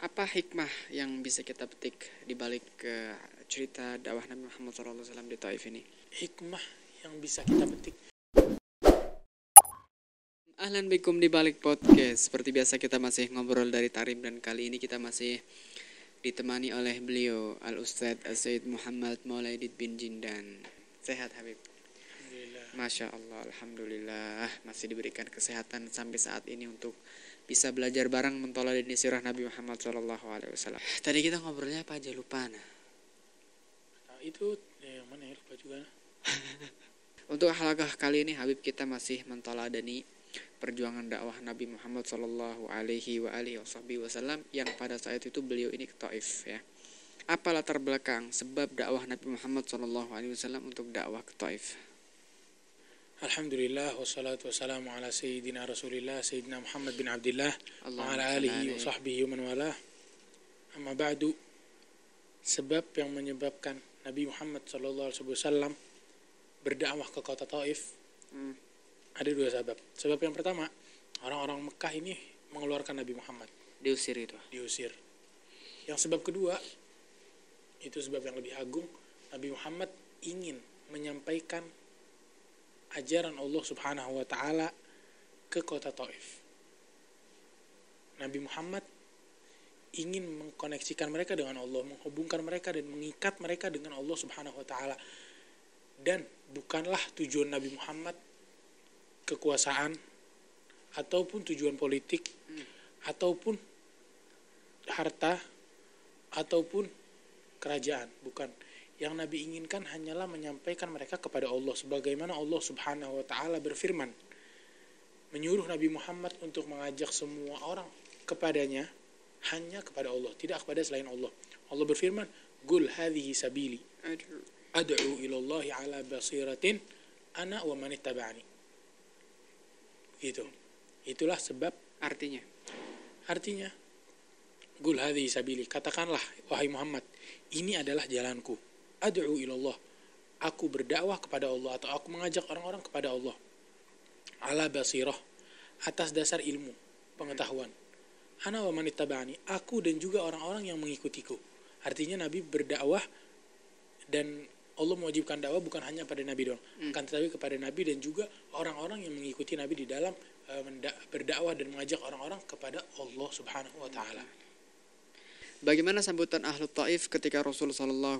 Apa hikmah yang bisa kita petik di balik cerita dakwah Nabi Muhammad SAW di Taif ini? Hikmah yang bisa kita petik. Ahlan bikum di balik podcast. Seperti biasa kita masih ngobrol dari Tarim, dan kali ini kita masih ditemani oleh beliau Al-Ustadz As-Sayyid Muhammad Maulaidid bin Jindan. Sehat Habib? Alhamdulillah. Masya Allah, Alhamdulillah masih diberikan kesehatan sampai saat ini untuk bisa belajar bareng mentoladani sirah Nabi Muhammad SAW. Tadi kita ngobrolnya apa aja, lupa nah. Nah, itu yang mana ya, lupa juga. Untuk halaqah kali ini Habib kita masih mentoladani perjuangan dakwah Nabi Muhammad SAW yang pada saat itu beliau ini ke Taif ya. Apa latar belakang sebab dakwah Nabi Muhammad SAW untuk dakwah ke Taif? Alhamdulillah, wassalatu wassalamu ala sayyidina Rasulillah Sayyidina Muhammad bin Abdillah wa ala alihi wa sahbihi wa man walah. Amma ba'du. Sebab yang menyebabkan Nabi Muhammad SAW berdakwah ke kota Taif ada dua sebab. Sebab yang pertama, orang-orang Mekah ini mengeluarkan Nabi Muhammad, Diusir itu. diusir. Yang sebab kedua, itu sebab yang lebih agung, Nabi Muhammad ingin menyampaikan ajaran Allah Subhanahu wa taala ke kota Taif. Nabi Muhammad ingin mengkoneksikan mereka dengan Allah, menghubungkan mereka dan mengikat mereka dengan Allah Subhanahu wa taala. Dan bukanlah tujuan Nabi Muhammad kekuasaan ataupun tujuan politik ataupun harta ataupun kerajaan, bukan. Yang Nabi inginkan hanyalah menyampaikan mereka kepada Allah, sebagaimana Allah Subhanahu wa taala berfirman, menyuruh Nabi Muhammad untuk mengajak semua orang kepadanya, hanya kepada Allah, tidak kepada selain Allah. Allah berfirman, "Qul hadhihi sabili ad'u ilallahi ala basiratin ana wa man ittaba'ani." Gitu. Itulah sebab Artinya, Qul hadhihi sabili, katakanlah wahai Muhammad, ini adalah jalanku. Ad'u ilallah, aku berdakwah kepada Allah atau aku mengajak orang-orang kepada Allah. Ala basirah, atas dasar ilmu, pengetahuan. Ana wa man ittaba'ani, aku dan juga orang-orang yang mengikutiku. Artinya Nabi berdakwah dan Allah mewajibkan dakwah bukan hanya pada Nabi doang, akan tetapi kepada Nabi dan juga orang-orang yang mengikuti Nabi di dalam berdakwah dan mengajak orang-orang kepada Allah Subhanahu wa taala. bagaimana sambutan ahlu Taif ketika Rasul SAW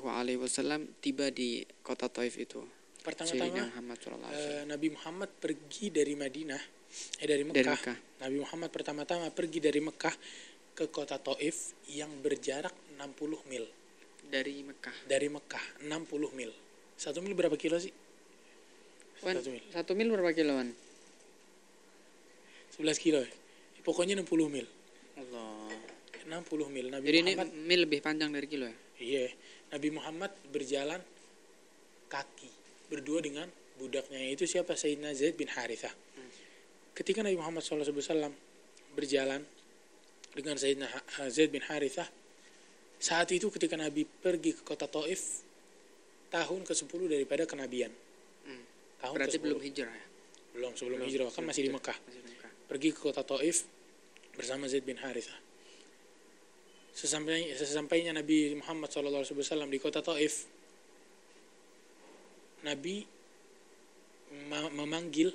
tiba di kota Taif itu? Pertama-tama Muhammad SAW. Nabi Muhammad pergi dari Madinah, dari Mekah. Nabi Muhammad pertama-tama pergi dari Mekah ke kota Taif yang berjarak 60 mil. Dari Mekah. Dari Mekah 60 mil. 1 mil berapa kilo sih? 1 mil. 1 mil berapa kiloan? 11 kilo. Pokoknya 60 mil. Allah. 60 mil. Nabi Jadi Muhammad, ini mil lebih panjang dari kilo ya? iya. Nabi Muhammad berjalan kaki berdua dengan budaknya, yaitu siapa? Sayyidina Zaid bin Harithah. Ketika Nabi Muhammad SAW berjalan dengan Sayyidina Zaid bin Harithah, saat itu ketika Nabi pergi ke kota Taif, tahun ke-10 daripada kenabian. Tahun Berarti ke-10. belum hijrah ya? Belum, sebelum hijrah, kan masih di Mekah. Pergi ke kota Taif bersama Zaid bin Harithah. Sesampainya Nabi Muhammad SAW di kota Taif, Nabi memanggil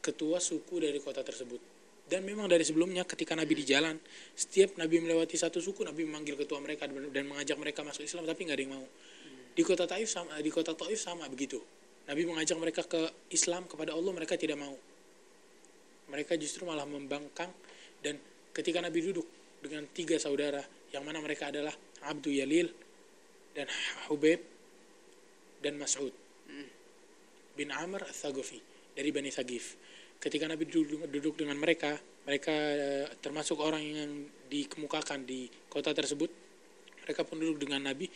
ketua suku dari kota tersebut. Dan memang dari sebelumnya ketika Nabi di jalan, setiap Nabi melewati satu suku, Nabi memanggil ketua mereka dan mengajak mereka masuk Islam, tapi nggak ada yang mau. Di kota Taif sama begitu. Nabi mengajak mereka ke Islam, kepada Allah, mereka tidak mau. Mereka justru malah membangkang. Dan ketika Nabi duduk dengan 3 saudara, yang mana mereka adalah Abdu Yalil dan Hubaib dan Mas'ud bin Amr Al-Thaqafi dari Bani Thaqif. Ketika Nabi duduk dengan mereka termasuk orang yang dikemukakan di kota tersebut, mereka pun duduk dengan Nabi,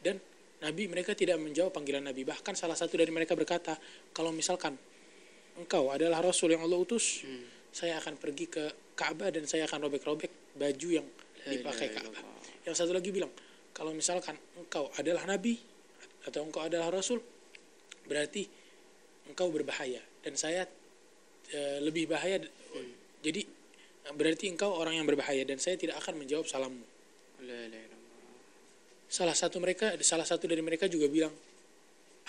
dan mereka tidak menjawab panggilan Nabi. Bahkan salah satu dari mereka berkata, kalau misalkan engkau adalah Rasul yang Allah utus, saya akan pergi ke Ka'bah dan saya akan robek-robek baju yang dipakai Ka'bah. Yang satu lagi bilang, kalau misalkan engkau adalah Nabi atau engkau adalah Rasul, berarti engkau berbahaya dan saya lebih bahaya. Jadi berarti engkau orang yang berbahaya dan saya tidak akan menjawab salammu. La ilaha illallah. Salah satu dari mereka juga bilang,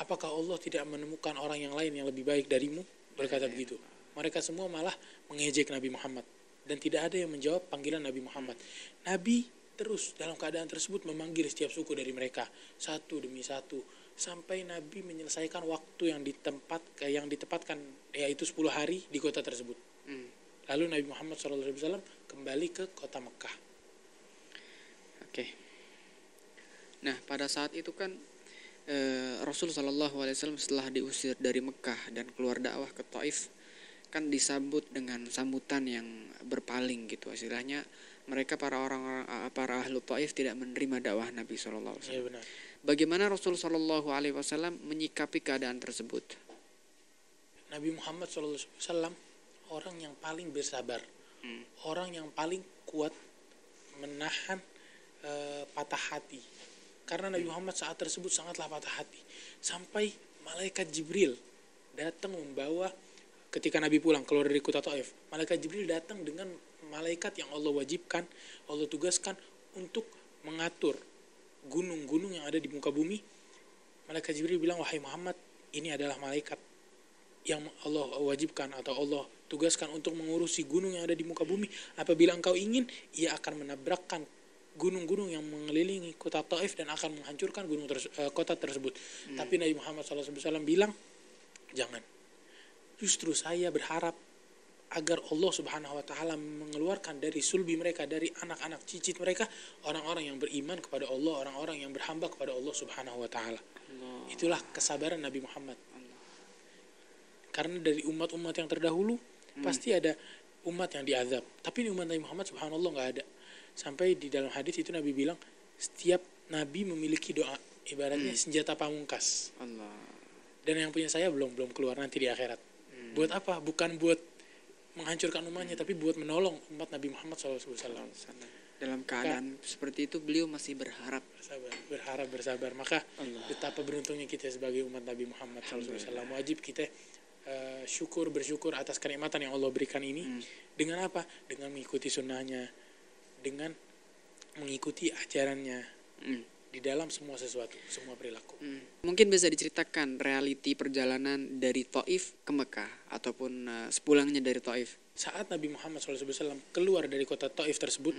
apakah Allah tidak menemukan orang yang lain yang lebih baik darimu? Berkata begitu. Mereka semua malah mengejek Nabi Muhammad dan tidak ada yang menjawab panggilan Nabi Muhammad. Nabi terus dalam keadaan tersebut memanggil setiap suku dari mereka satu demi satu sampai Nabi menyelesaikan waktu yang ditempatkan, yaitu 10 hari di kota tersebut. Lalu Nabi Muhammad SAW kembali ke kota Mekah. Oke. Nah, pada saat itu kan Rasul Shallallahu Alaihi Wasallam setelah diusir dari Mekah dan keluar dakwah ke Taif, kan disambut dengan sambutan yang berpaling gitu. Istilahnya mereka para ahlu Taif tidak menerima dakwah Nabi Shallallahu Alaihi Wasallam. Ya, benar. Bagaimana Rasul Shallallahu Alaihi Wasallam menyikapi keadaan tersebut? Nabi Muhammad SAW orang yang paling bersabar, orang yang paling kuat menahan patah hati. Karena Nabi Muhammad saat tersebut sangatlah patah hati. Sampai malaikat Jibril datang membawa, ketika Nabi pulang keluar dari kota Taif, malaikat Jibril datang dengan malaikat yang Allah wajibkan, Allah tugaskan untuk mengatur gunung-gunung yang ada di muka bumi. Malaikat Jibril bilang, wahai Muhammad, ini adalah malaikat yang Allah wajibkan atau Allah tugaskan untuk mengurusi gunung yang ada di muka bumi. Apabila engkau ingin, ia akan menabrakkan gunung-gunung yang mengelilingi kota Taif dan akan menghancurkan kota tersebut. Tapi Nabi Muhammad SAW bilang, jangan. Justru saya berharap agar Allah Subhanahu Wa Taala mengeluarkan dari sulbi mereka, dari anak-anak cicit mereka, orang-orang yang beriman kepada Allah, orang-orang yang berhamba kepada Allah Subhanahu Wa Taala. Itulah kesabaran Nabi Muhammad. Karena dari umat-umat yang terdahulu pasti ada umat yang diazab, tapi di umat Nabi Muhammad subhanallah nggak ada. Sampai di dalam hadis itu Nabi bilang, setiap Nabi memiliki doa, ibaratnya senjata pamungkas. Allah. Dan yang punya saya belum keluar nanti di akhirat. Buat apa? Bukan buat menghancurkan umatnya, tapi buat menolong umat Nabi Muhammad SAW. Dalam keadaan seperti itu beliau masih berharap. Bersabar. Maka betapa beruntungnya kita sebagai umat Nabi Muhammad SAW. Wajib kita bersyukur atas kenikmatan yang Allah berikan ini. Dengan apa? Dengan mengikuti sunnahnya, dengan mengikuti ajarannya di dalam semua sesuatu, semua perilaku. Mungkin bisa diceritakan realiti perjalanan dari Taif ke Mekah ataupun sepulangnya dari Taif. Saat Nabi Muhammad SAW keluar dari kota Taif tersebut,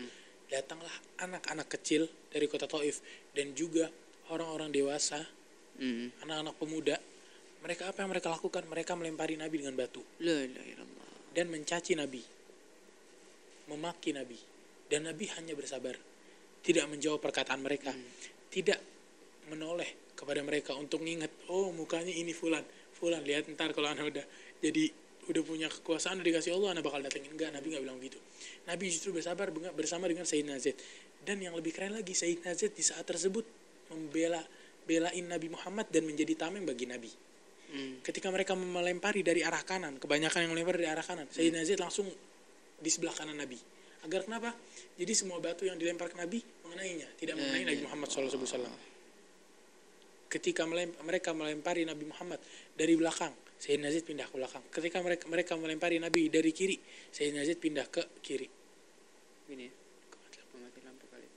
datanglah anak-anak kecil dari kota Taif dan juga orang-orang dewasa, anak-anak pemuda. Mereka apa yang mereka lakukan? Mereka melempari Nabi dengan batu. La ilaha illallah. Dan mencaci Nabi, memaki Nabi. Dan Nabi hanya bersabar, tidak menjawab perkataan mereka, tidak menoleh kepada mereka untuk mengingat, oh mukanya ini fulan, lihat ntar kalau anak udah punya kekuasaan, udah dikasih Allah, anak bakal datengin. Enggak, Nabi nggak bilang begitu. Nabi justru bersabar bersama dengan Sayyidina Zaid. Dan yang lebih keren lagi, Sayyidina Zaid di saat tersebut belain Nabi Muhammad dan menjadi tameng bagi Nabi. Ketika mereka melempari dari arah kanan, kebanyakan yang melempar dari arah kanan, Sayyidina Zaid langsung di sebelah kanan Nabi. Agar kenapa? Jadi semua batu yang dilempar ke Nabi mengenainya, tidak mengenai Nabi Muhammad SAW. Ketika mereka melempari Nabi Muhammad dari belakang, Sayyidina Zaid pindah ke belakang. Ketika mereka melempari Nabi dari kiri, Sayyidina Zaid pindah ke kiri. Ini mati lampu kali.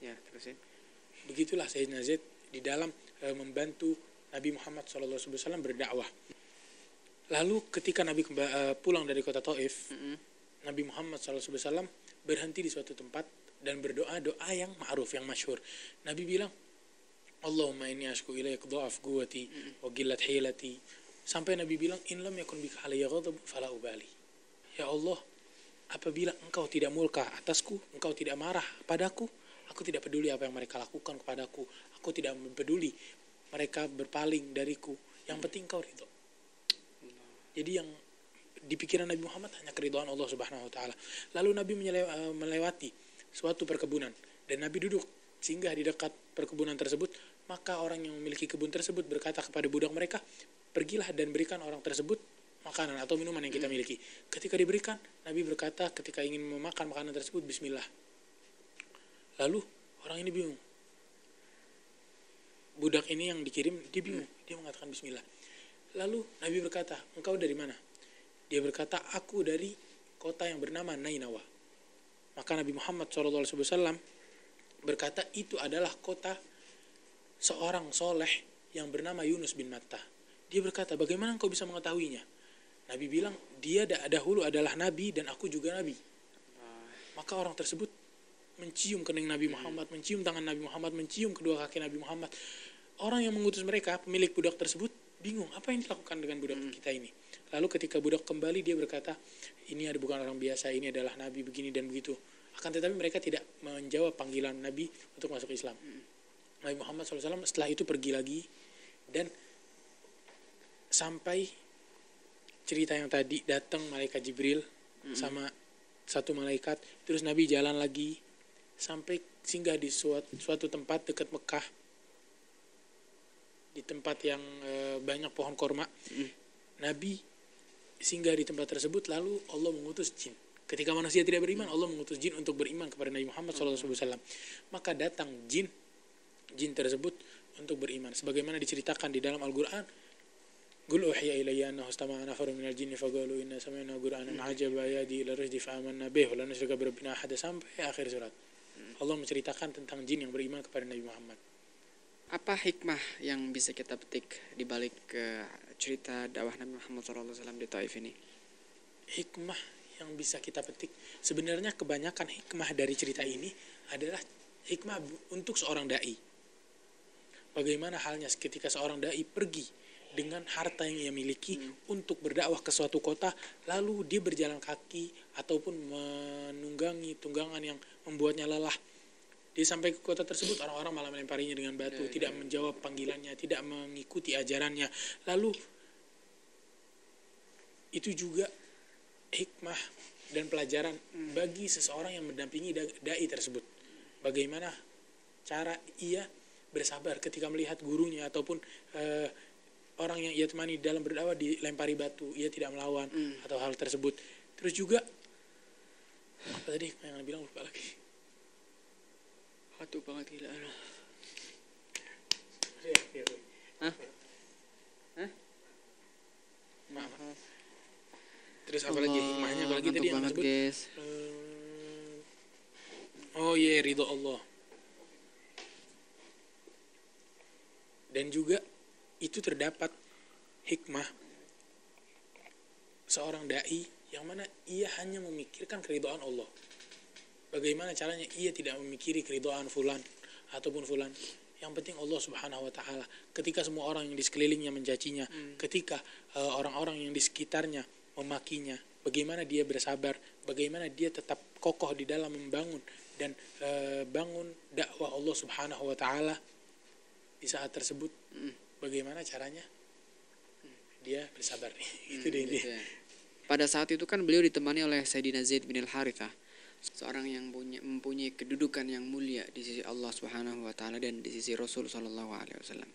Ya, terusin. Begitulah Sayyidina Zaid di dalam membantu Nabi Muhammad SAW berdakwah. Lalu ketika Nabi pulang dari kota Taif, Nabi Muhammad SAW berhenti di suatu tempat dan berdoa doa yang ma'ruf, yang masyhur. Nabi bilang, Allahumma inni ashku ilaik dha'af quwwati wa qillat hilati. Sampai Nabi bilang, in lam yakun bika alayya ghadab fala ubali. Ya Allah, apabila engkau tidak murka atasku, engkau tidak marah padaku, aku tidak peduli apa yang mereka lakukan kepadaku. Aku tidak peduli mereka berpaling dariku. Yang penting engkau ridho. Jadi yang di pikiran Nabi Muhammad hanya keridhaan Allah Subhanahu Wa Taala. Lalu Nabi melewati suatu perkebunan dan Nabi duduk singgah di dekat perkebunan tersebut. Maka orang yang memiliki kebun tersebut berkata kepada budak mereka, pergilah dan berikan orang tersebut makanan atau minuman yang kita miliki. Ketika diberikan, Nabi berkata ketika ingin memakan makanan tersebut, Bismillah. Lalu orang ini bingung. Budak ini yang dikirim, dia bingung. Dia mengatakan Bismillah. Lalu Nabi berkata, engkau dari mana? Dia berkata, aku dari kota yang bernama Nainawa. Maka Nabi Muhammad SAW berkata itu adalah kota seorang soleh yang bernama Yunus bin Matta. Dia berkata, bagaimana engkau bisa mengetahuinya? Nabi bilang, dia dahulu adalah nabi dan aku juga nabi. Maka orang tersebut mencium kening Nabi Muhammad, mencium tangan Nabi Muhammad, mencium kedua kaki Nabi Muhammad. Orang yang mengutus mereka, pemilik budak tersebut, bingung apa yang dilakukan dengan budak kita ini. Lalu ketika budak kembali, dia berkata, ini ada bukan orang biasa, ini adalah nabi begini dan begitu. Akan tetapi mereka tidak menjawab panggilan Nabi untuk masuk Islam. Nabi Muhammad SAW setelah itu pergi lagi, dan sampai cerita yang tadi, datang malaikat Jibril sama satu malaikat, terus Nabi jalan lagi sampai singgah di suatu tempat dekat Mekah, di tempat yang banyak pohon korma. Nabi singgah di tempat tersebut, lalu Allah mengutus jin. Ketika manusia tidak beriman, Allah mengutus jin untuk beriman kepada Nabi Muhammad SAW. Maka datang jin tersebut untuk beriman, sebagaimana diceritakan di dalam Al-Quran. Qul uhiya ilayya annahu istama'a nafarun minal jinni faqalu inna sami'na qur'anan 'ajaba yahdi ila rusydi fa'amanna bihi wa lan nusyrika bi rabbina ahada, sampai akhir surat. Allah menceritakan tentang jin yang beriman kepada Nabi Muhammad. Apa hikmah yang bisa kita petik di balik cerita dakwah Nabi Muhammad SAW di Taif ini? Hikmah yang bisa kita petik, sebenarnya kebanyakan hikmah dari cerita ini adalah hikmah untuk seorang dai. Bagaimana halnya ketika seorang dai pergi dengan harta yang ia miliki untuk berdakwah ke suatu kota, lalu dia berjalan kaki ataupun menunggangi tunggangan yang membuatnya lelah. Dia sampai ke kota tersebut, orang-orang malah melemparinya dengan batu, tidak menjawab panggilannya, tidak mengikuti ajarannya. Lalu itu juga hikmah dan pelajaran bagi seseorang yang mendampingi dai tersebut. Bagaimana cara ia bersabar ketika melihat gurunya ataupun orang yang ia temani dalam berdakwah dilempari batu, ia tidak melawan atau hal tersebut. Terus juga apa tadi yang bilang, lupa lagi. Hatu banget gila. Hah? Maaf. Terus apa lagi hikmahnya? Apalagi tadi yang disebut. Oh iya, ridho Allah. Dan juga itu terdapat hikmah seorang dai yang mana ia hanya memikirkan keridhaan Allah. Bagaimana caranya ia tidak memikiri keridhaan fulan ataupun fulan. Yang penting Allah Subhanahu wa taala. Ketika semua orang yang di sekelilingnya mencacinya, ketika orang-orang yang di sekitarnya memakinya, bagaimana dia bersabar, bagaimana dia tetap kokoh di dalam membangun dan bangun dakwah Allah Subhanahu wa taala di saat tersebut. Bagaimana caranya dia bersabar. Itu dia. Gitu ya. Pada saat itu kan beliau ditemani oleh Sayyidina Zaid bin Al-Harithah, seorang yang mempunyai kedudukan yang mulia di sisi Allah Subhanahu wa taala dan di sisi Rasul sallallahu alaihi wasallam.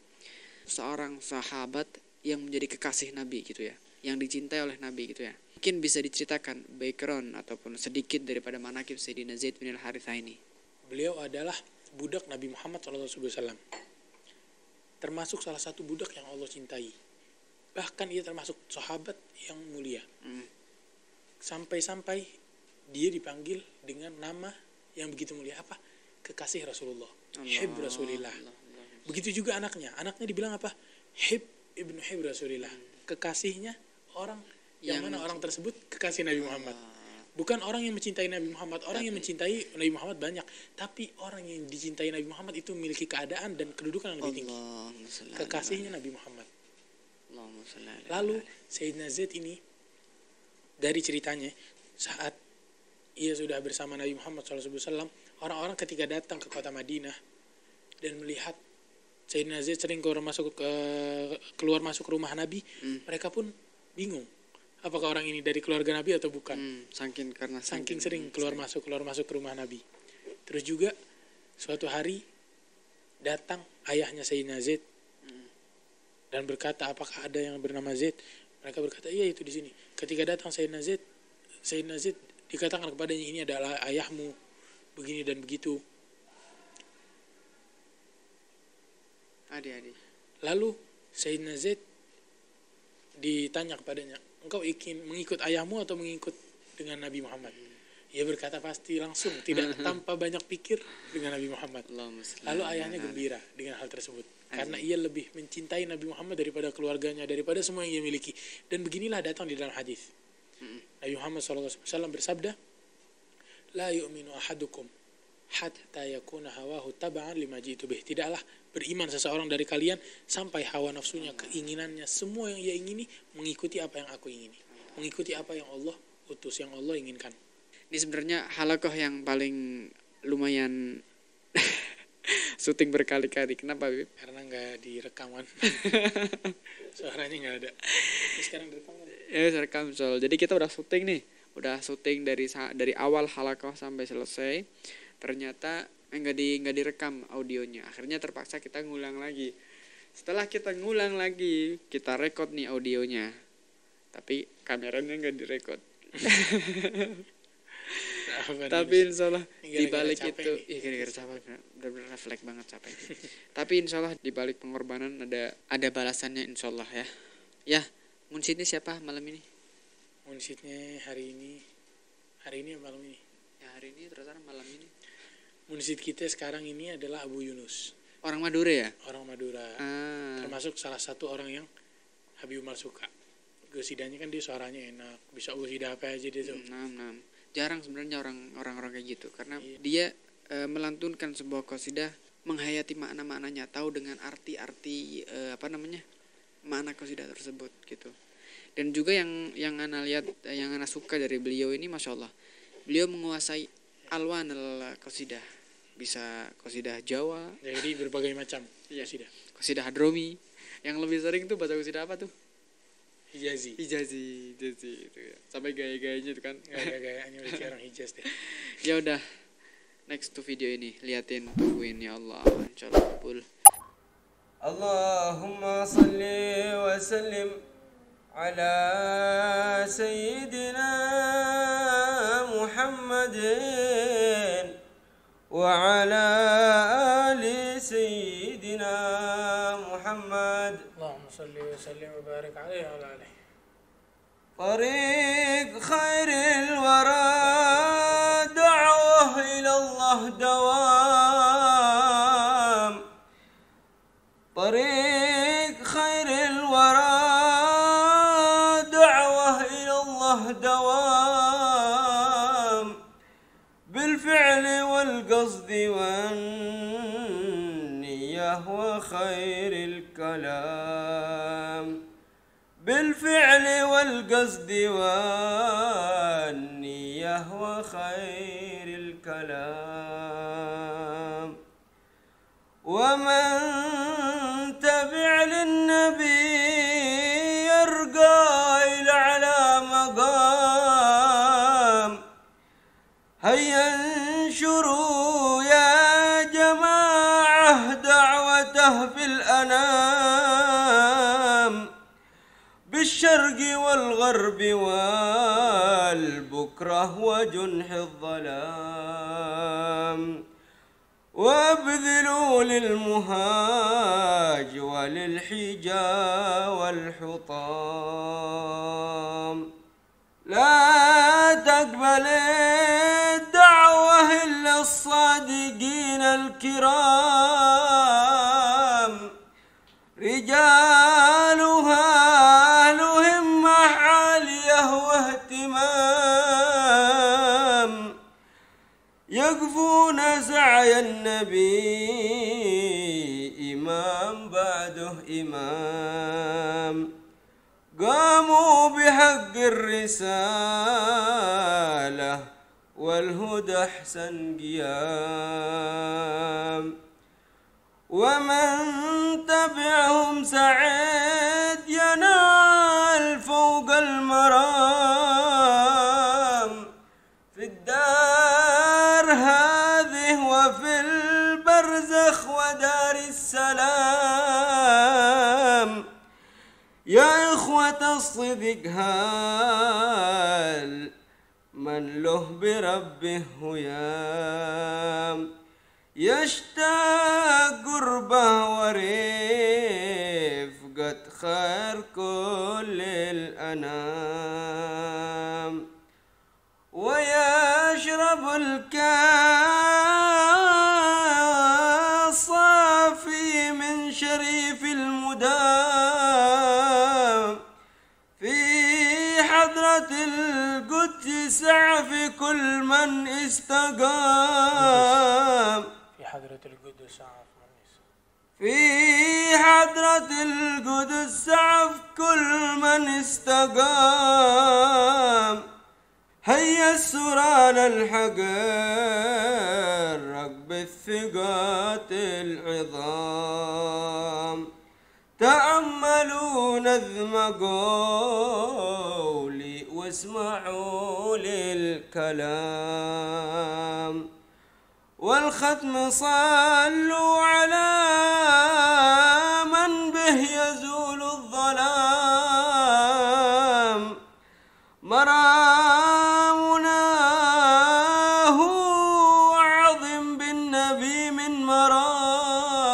Seorang sahabat yang menjadi kekasih Nabi gitu ya, yang dicintai oleh Nabi gitu ya. Mungkin bisa diceritakan background ataupun sedikit daripada manaqib Sayyidina Zaid bin Al-Harithah ini. Beliau adalah budak Nabi Muhammad SAW. Termasuk salah satu budak yang Allah cintai. Bahkan ia termasuk sahabat yang mulia. Sampai-sampai dia dipanggil dengan nama yang begitu mulia. Apa? Kekasih Rasulullah. Hib Rasulillah. Begitu juga anaknya. Anaknya dibilang apa? Hib ibnu Hib Rasulillah. Kekasihnya orang yang mana orang tersebut kekasih Nabi Muhammad. Bukan orang yang mencintai Nabi Muhammad. Orang yang mencintai Nabi Muhammad banyak. Tapi orang yang dicintai Nabi Muhammad itu memiliki keadaan dan kedudukan yang lebih tinggi. Kekasihnya Nabi Muhammad. Lalu Sayyidina Zaid ini, dari ceritanya, saat ia sudah bersama Nabi Muhammad SAW, orang-orang ketika datang ke kota Madinah dan melihat Sayyidina Zaid sering keluar masuk rumah Nabi, mereka pun bingung. Apakah orang ini dari keluarga Nabi atau bukan? Saking sering keluar masuk ke rumah Nabi. Terus juga suatu hari datang ayahnya Sayyidina Zaid dan berkata, apakah ada yang bernama Zaid? Mereka berkata, iya itu di sini. Ketika datang Sayyidina Zaid dikatakan kepadanya, ini adalah ayahmu, begini dan begitu. Adik-adik. Lalu Sayyidina Zaid ditanya kepadanya, engkau ingin mengikut ayahmu atau mengikut dengan Nabi Muhammad. Ia berkata pasti langsung, tidak tanpa banyak pikir dengan Nabi Muhammad. Lalu ayahnya gembira dengan hal tersebut. Karena ia lebih mencintai Nabi Muhammad daripada keluarganya, daripada semua yang ia miliki. Dan beginilah datang di dalam hadis. Nabi Muhammad SAW bersabda, La yu'minu ahadukum hatta yakuna hawahu taba'an lima jitu bih. Tidaklah beriman seseorang dari kalian sampai hawa nafsunya, keinginannya, semua yang ia ingini mengikuti apa yang aku ingini. Mengikuti apa yang Allah utus, yang Allah inginkan. Ini sebenarnya halakoh yang paling lumayan syuting berkali-kali. Kenapa, Bib? Karena nggak direkaman. Suaranya nggak ada. Terus sekarang direkaman. Ya, rekam soal. Jadi kita udah syuting nih. Udah syuting dari awal halakoh sampai selesai. Ternyata nggak direkam audionya. Akhirnya terpaksa kita ngulang lagi. Setelah kita ngulang lagi, kita rekod nih audionya. Tapi kameranya nggak direkod. Tapi insya Allah dibalik itu, gara-gara capek, benar-benar refleks banget capek. Tapi insya Allah dibalik pengorbanan ada balasannya insya Allah ya. Ya, munsidnya siapa malam ini? Munsidnya hari ini malam ini. Ya hari ini terus malam ini. Munsid kita sekarang ini adalah Abu Yunus. Orang Madura ya? Orang Madura. Termasuk salah satu orang yang Habib Umar suka. Gosidanya kan dia suaranya enak, bisa gosida apa aja dia tuh. Jarang sebenarnya orang-orang kayak gitu karena dia melantunkan sebuah qasidah, menghayati makna-maknanya, tahu dengan arti-arti makna qasidah tersebut gitu. Dan juga yang ana lihat, yang ana suka dari beliau ini, masya Allah, beliau menguasai alwanul qasidah, bisa qasidah Jawa, jadi berbagai macam qasidah. Qasidah Hadromi, yang lebih sering tuh baca qasidah apa tuh? Hijazi itu ya. Sampai gaya-gayanya itu kan. Gaya-gayanya berarti orang Hijaz deh. Ya udah, next to video ini, liatin, tungguin ya Allah, insyaallah kabul. Allahumma salli wa sallim ala sayyidina Muhammadin wa ala ali sayyidina Muhammad. Allahumma salli wa sallim wa barik alaihi wa ala alihi. طريق خير الورى دعوه إلى الله دوام. طريق خير الورى دعوه إلى الله دوام. بالفعل والقصد والنية وخير الكلام. بالفعل والقصد والنية وخير الكلام. ومن تبع للنبي يرقى إلى على مقام. هيا انشروا يا جماعة دعوته في الأنام. بالشرق والغرب والبكرة وجنح الظلام. وابذلوا للمهاج وللحجا والحطام. لا تقبل الدعوة إلا الصادقين الكرام. رجالها يقفون سعي النبي إمام بعده إمام. قاموا بحق الرسالة والهدى أحسن قيام. ومن تبعهم سعيد ينال فوق المرام. في الدار هذه وفي البرزخ ودار السلام. يا إخوة الصدق هال من له بربه هيام. يشتاق قربه ورفقة خير كل الأنام. في كل من استقام في حضرة القدس عف في حضرة القدس عف كل من استقام هيا السرى نلحق ركب الثقات العظام تأملوا نظم قولي واسمعوا للكلام والختم صلوا على من به يزول الظلام مرامنا هو عظم بالنبي من مرام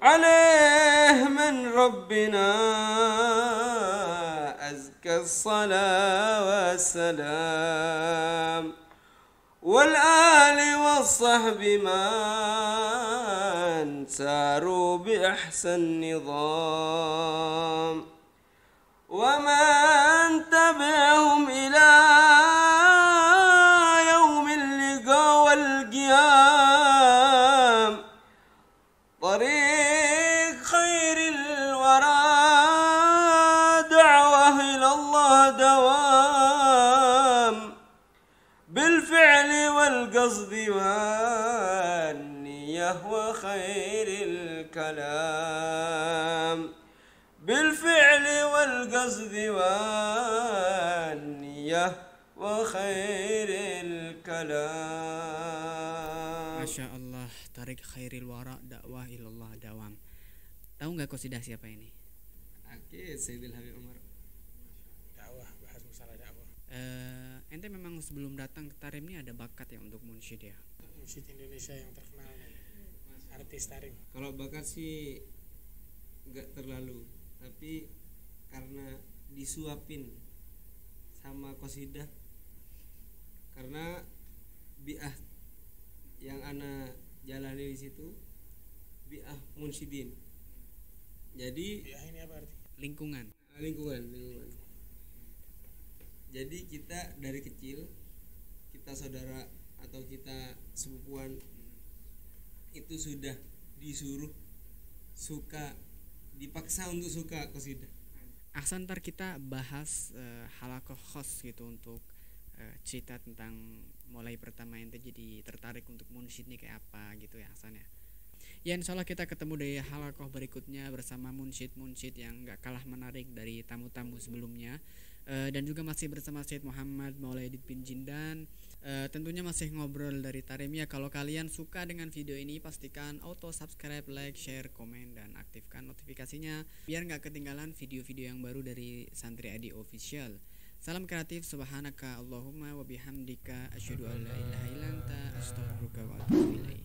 عليه من ربنا أزكى الصلاة والسلام والآل والصحب من ساروا بأحسن نظام ومن تبعهم إلى يوم اللقاء والقيام طريق خير الورى دعوة إلى الله دوام بالفعل والقصد والنية وخير الكلام بالفعل والقصد والنية وخير الكلام. Masya Allah, tarik khairil wara dakwah ilallah dawam. Tahu nggak qasidah siapa ini? Oke, Sayyidil Habib Umar. dakwah, bahas masalah dakwah. Ente memang sebelum datang ke Tarim ini ada bakat ya untuk munsyid ya? Musik Indonesia yang terkenal nih, artis Tarim. Kalau bakat sih nggak terlalu, tapi karena disuapin sama qasidah, karena bi'ah yang ana jalani di situ bi'ah munsyidin. Jadi Ya ini apa artinya? Lingkungan. lingkungan. Jadi kita dari kecil, kita saudara atau kita sepupuan itu sudah disuruh suka, dipaksa untuk suka qasidah. Ahsan, ntar kita bahas halakoh khos gitu untuk cerita tentang mulai pertama ente jadi tertarik untuk munsyid nih kayak apa gitu ya Ahsan ya. Ya insya Allah kita ketemu di halakoh berikutnya bersama munsyid-munsyid yang gak kalah menarik dari tamu-tamu sebelumnya. Dan juga masih bersama Syed Muhammad Maulidin bin Jindan. Tentunya masih ngobrol dari Tarim ya. Kalau kalian suka dengan video ini pastikan auto subscribe, like, share, komen, dan aktifkan notifikasinya biar gak ketinggalan video-video yang baru dari Santri Adi Official. Salam kreatif, subhanaka Allahumma wa bihamdika asyhadu an la ilaha illa anta astaghfiruka wa atubu ilaik.